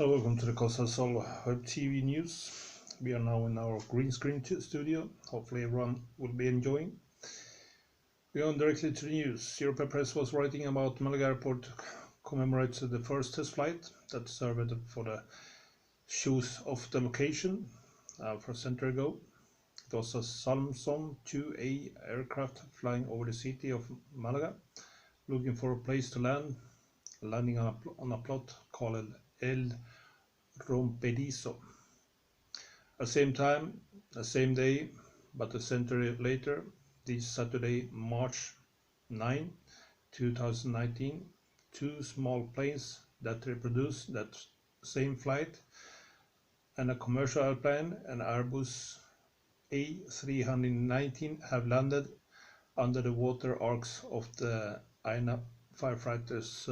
Hello, welcome to the Costa del Sol Web TV News. We are now in our green screen studio. Hopefully everyone will be enjoying. We go on directly to the news. Europa Press was writing about Malaga Airport commemorates the first test flight that served for the choice of the location for a century ago. It was a Salmson 2A aircraft flying over the city of Malaga, looking for a place to land, landing on a plot called El Rompedizo. At the same time, the same day, but a century later, this Saturday, March 9, 2019, two small planes that reproduce that same flight and a commercial airplane, an Airbus A319, have landed under the water arcs of the AENA firefighters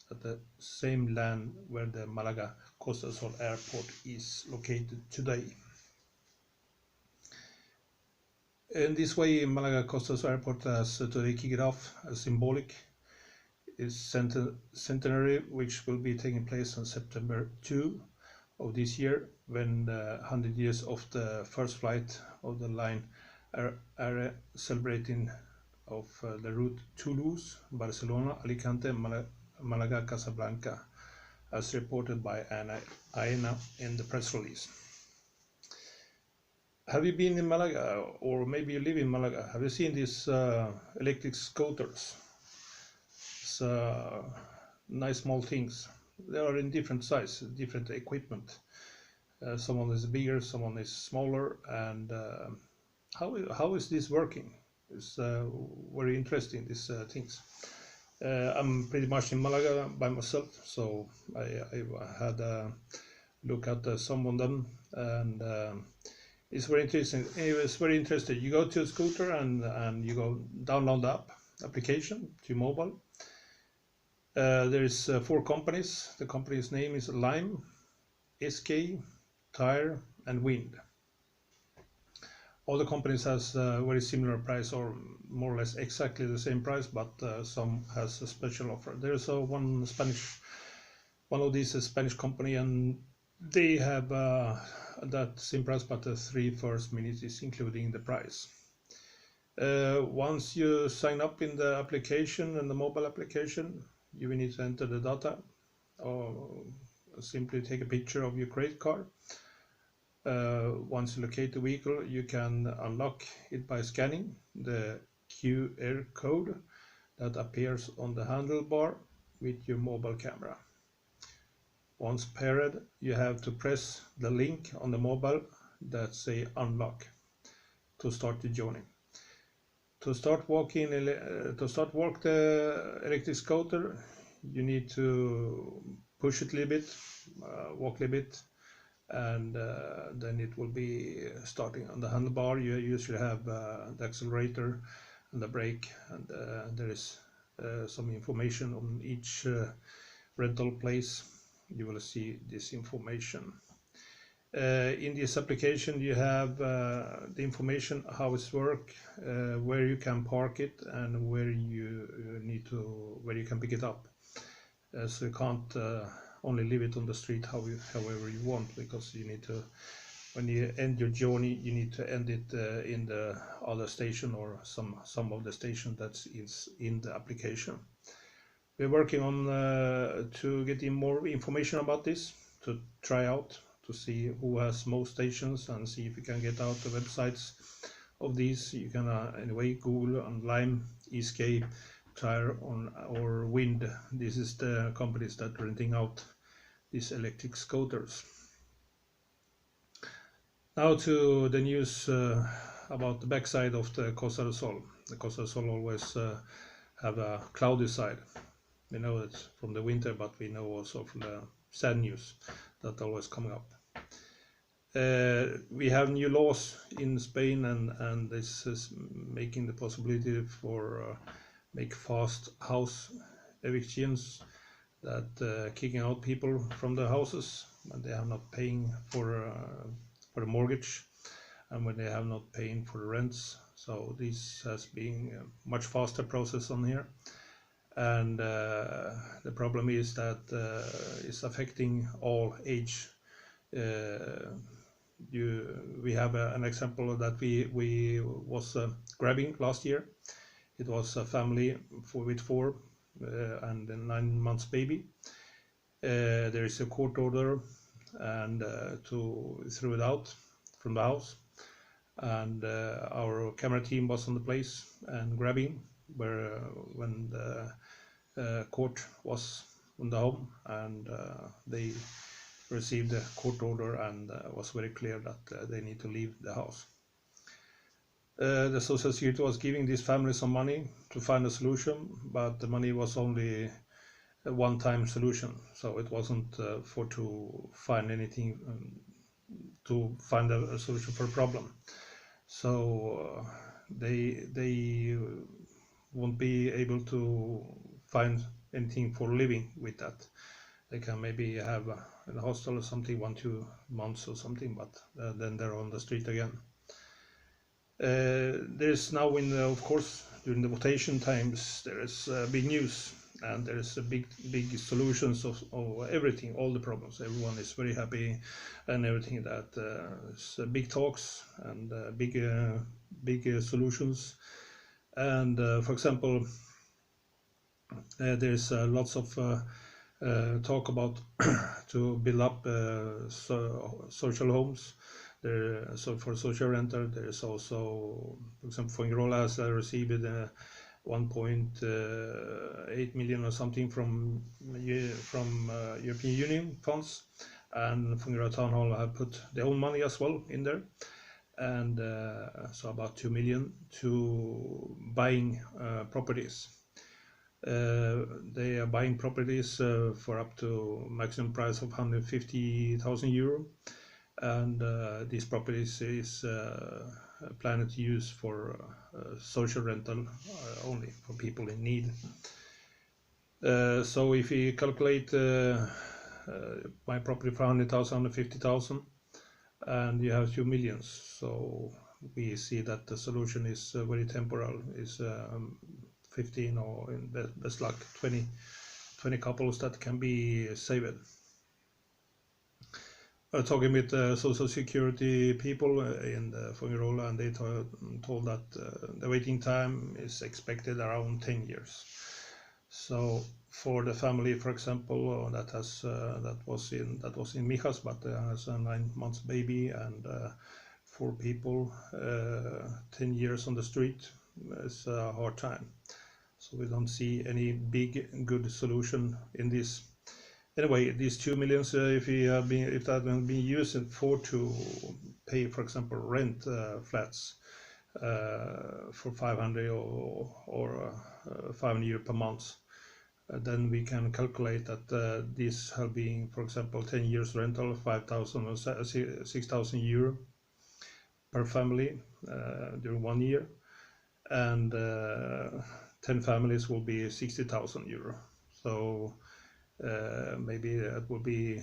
at the same land where the Malaga Costa del Sol Airport is located today. In this way, Malaga Costa del Sol Airport has today kicked off a symbolic centenary, which will be taking place on September 2 of this year, when the 100 years of the first flight of the line are celebrating of the route Toulouse, Barcelona, Alicante, Malaga, Casablanca, as reported by AENA in the press release. Have you been in Malaga, or maybe you live in Malaga? Have you seen these electric scooters? It's nice small things. They are in different size, different equipment. Someone is bigger, someone is smaller, and how is this working? It's very interesting, these things. I'm pretty much in Malaga by myself, so I had a look at some of them, and it's very interesting. It's very interesting. You go to a scooter and you go download the application to mobile. There is 4 companies. The company's name is Lime, SK, Tire, and Wind. All the companies has a very similar price, or more or less exactly the same price, but some has a special offer. There's one of these a Spanish company, and they have that same price, but the 3 first minutes is including the price. Once you sign up in the application and the mobile application, you will need to enter the data, or simply take a picture of your credit card. Once you locate the vehicle, you can unlock it by scanning the QR code that appears on the handlebar with your mobile camera. Once paired, you have to press the link on the mobile that say unlock to start the journey. To start work the electric scooter, you need to push it a little bit, walk a little bit, and then it will be starting on the handlebar. You usually have the accelerator and the brake, and there is some information on each rental place. You will see this information. In this application, you have the information how it's work, where you can park it, and where you can pick it up. So you can't only leave it on the street however you want, because you need to, when you end your journey, you need to end it in the other station, or some of the station that's in the application. We're working on to get in more information about this, to try out, to see who has most stations, and see if we can get out the websites of these. You can anyway Google on Lime, SK, Tire, or Wind. This is the companies that are renting out these electric scooters. Now to the news about the backside of the Costa del Sol. The Costa del Sol always have a cloudy side. We know it from the winter, but we know also from the sad news that always coming up. We have new laws in Spain, and this is making the possibility for make fast house evictions, that kicking out people from the houses when they have not paying for the mortgage, and when they have not paying for the rents. So this has been a much faster process on here. and the problem is that it's affecting all age. We have an example that we was grabbing last year. It was a family with 4 and a 9 months baby. There is a court order and to throw it out from the house, and our camera team was on the place and grabbing where when the court was on the home, and they received a court order and was very clear that they need to leave the house. The Social Security was giving this family some money to find a solution, but the money was only a one-time solution, so it wasn't for to find anything to find a solution for a problem. So they won't be able to find anything for living with that. They can maybe have in a hostel or something 1-2 months or something, but then they're on the street again. There's now, of course, during the votation times, there is big news, and there is a big solutions of everything, all the problems. Everyone is very happy, and everything that is big talks and big solutions. And for example, there's lots of talk about to build up social homes. So for social renter, there is also, for example, Fuengirola has received 1.8 million or something from European Union funds, and Fuengirola Town Hall have put their own money as well in there, and so about 2 million to buying properties. They are buying properties for up to maximum price of 150,000 euro, and these properties is planned to use for social rental only for people in need. So if we calculate my property for 100,000, 150,000, and you have 2 million, so we see that the solution is very temporal, is 15 or in best luck 20 couples that can be saved. Talking with Social Security people in Fuengirola, and they told that the waiting time is expected around 10 years. So for the family, for example, that was in Mijas, but has a 9 months baby, and 4 people, 10 years on the street is a hard time. So we don't see any big good solution in this. Anyway, these 2 million, if that will be used for to pay, for example, rent flats for 500 or 500 euro per month, then we can calculate that this have been, for example, 10 years rental, 5,000 or 6,000 euro per family during 1 year, and 10 families will be 60,000 euro. So maybe it would be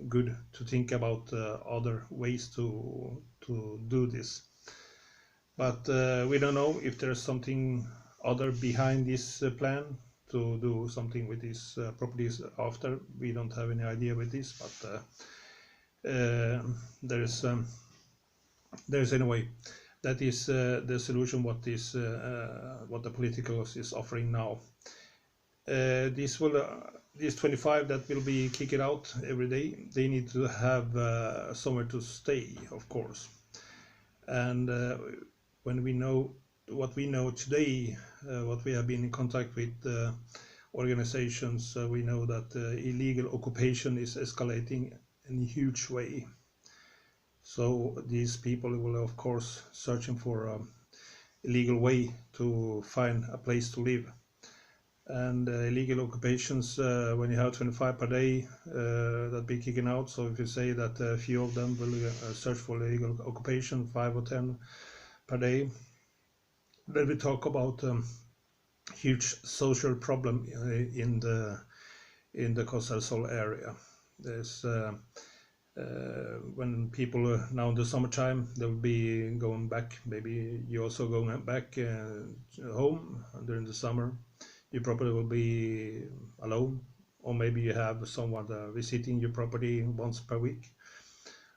good to think about other ways to do this, but we don't know if there's something other behind this plan to do something with these properties after. We don't have any idea with this, but there's anyway, that is the solution what the politicals is offering now. These 25 that will be kicked out every day, they need to have somewhere to stay, of course. And when we know what we know today, what we have been in contact with organizations, we know that illegal occupation is escalating in a huge way. So these people will, of course, searching for a legal way to find a place to live. And illegal occupations, when you have 25 per day, that be kicking out. So if you say that a few of them will search for illegal occupation, 5 or 10 per day, then we talk about huge social problem in the Costa del Sol area. There's when people now in the summertime, they'll be going back. Maybe you also going back home during the summer. your property will be alone, or maybe you have someone visiting your property once per week,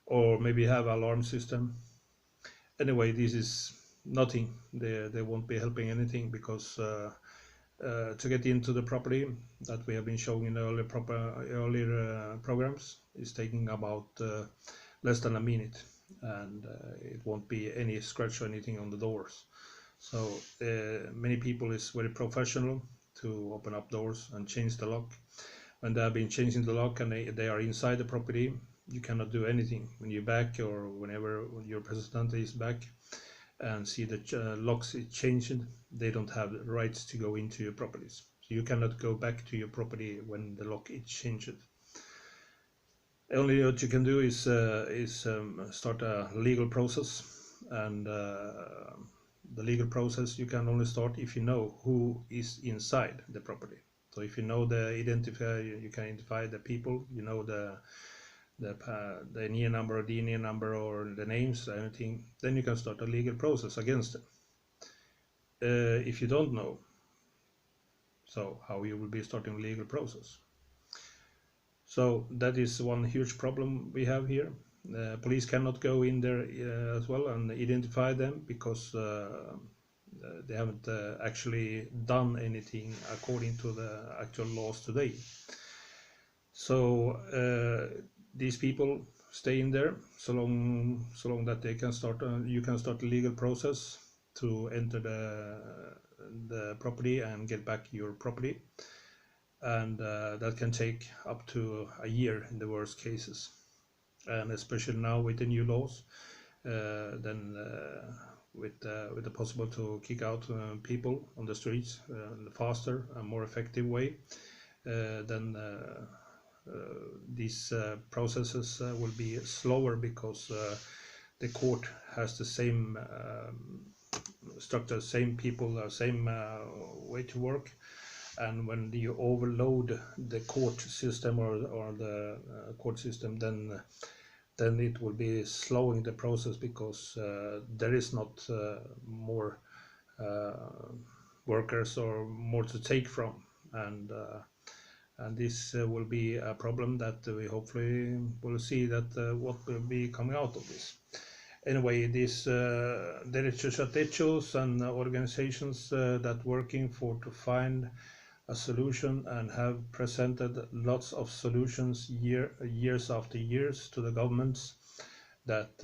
or maybe you have alarm system. Anyway, this is nothing. They won't be helping anything, because to get into the property that we have been showing in earlier programs is taking about less than a minute, and it won't be any scratch or anything on the doors. So many people is very professional to open up doors and change the lock. When they have been changing the lock and they are inside the property, you cannot do anything. When you're back, or whenever your president is back and see the locks is changed, they don't have the rights to go into your properties. So you cannot go back to your property when the lock is changed. Only what you can do is start a legal process, and the legal process you can only start if you know who is inside the property. So if you know the identifier, you can identify the people, you know the NIA number or DNA number or the names, anything, then you can start a legal process against them. If you don't know, so how you will be starting a legal process? So that is one huge problem we have here. Police cannot go in there as well and identify them, because they haven't actually done anything according to the actual laws today. So these people stay in there so long that they can start. You can start a legal process to enter the property and get back your property, and that can take up to a year in the worst cases. And especially now with the new laws, then with the possible to kick out people on the streets in a faster and more effective way, then these processes will be slower, because the court has the same structure, same people, same way to work. And when you overload the court system or the court system, then it will be slowing the process, because there is not more workers or more to take from, and this will be a problem that we hopefully will see that what will be coming out of this. Anyway, these derechos a techos and organizations that working to find a solution and have presented lots of solutions years after years to the governments, that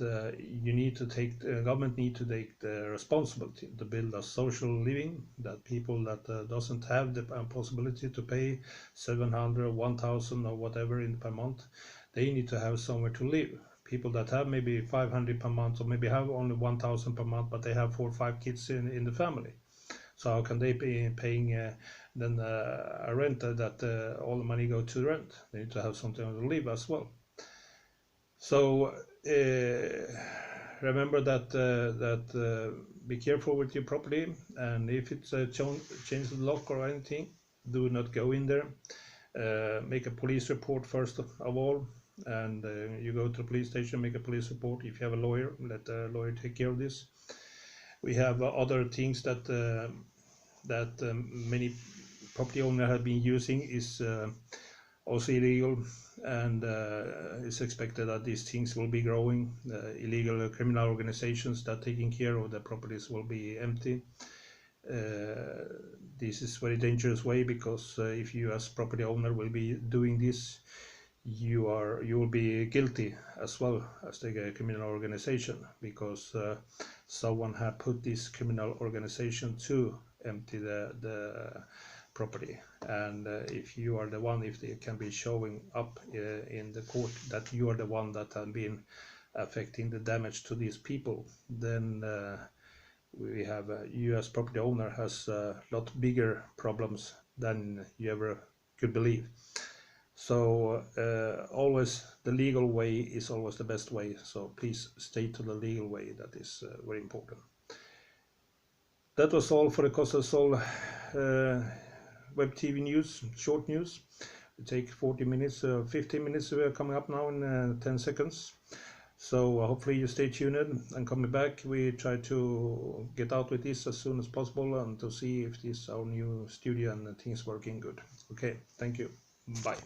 government need to take the responsibility to build a social living, that people that doesn't have the possibility to pay 700, 1,000 or whatever per month, they need to have somewhere to live. People that have maybe 500 per month, or maybe have only 1,000 per month, but they have 4 or 5 kids in the family. So how can they be paying then a rent that all the money go to rent? They need to have something to live as well. So remember that be careful with your property, and if it's change the lock or anything, do not go in there. Make a police report first of all, and you go to the police station, make a police report. If you have a lawyer, let the lawyer take care of this. We have other things that many property owners have been using is also illegal, and it's expected that these things will be growing. Illegal criminal organizations that taking care of the properties will be empty. This is very dangerous way, because if you as property owner will be doing this, you will be guilty as well as the criminal organization, because someone had put this criminal organization to empty the property. And if you are the one, if they can be showing up in the court that you are the one that have been affecting the damage to these people, then we have you as property owner has a lot bigger problems than you ever could believe. So always the legal way is always the best way, so please stay to the legal way. That is very important. That was all for the Costa del Sol web TV news, short news. It take 40 minutes, 15 minutes. We are coming up now in 10 seconds. So hopefully you stay tuned and coming back. We try to get out with this as soon as possible and to see if this our new studio and things working good. Okay, thank you. Bye.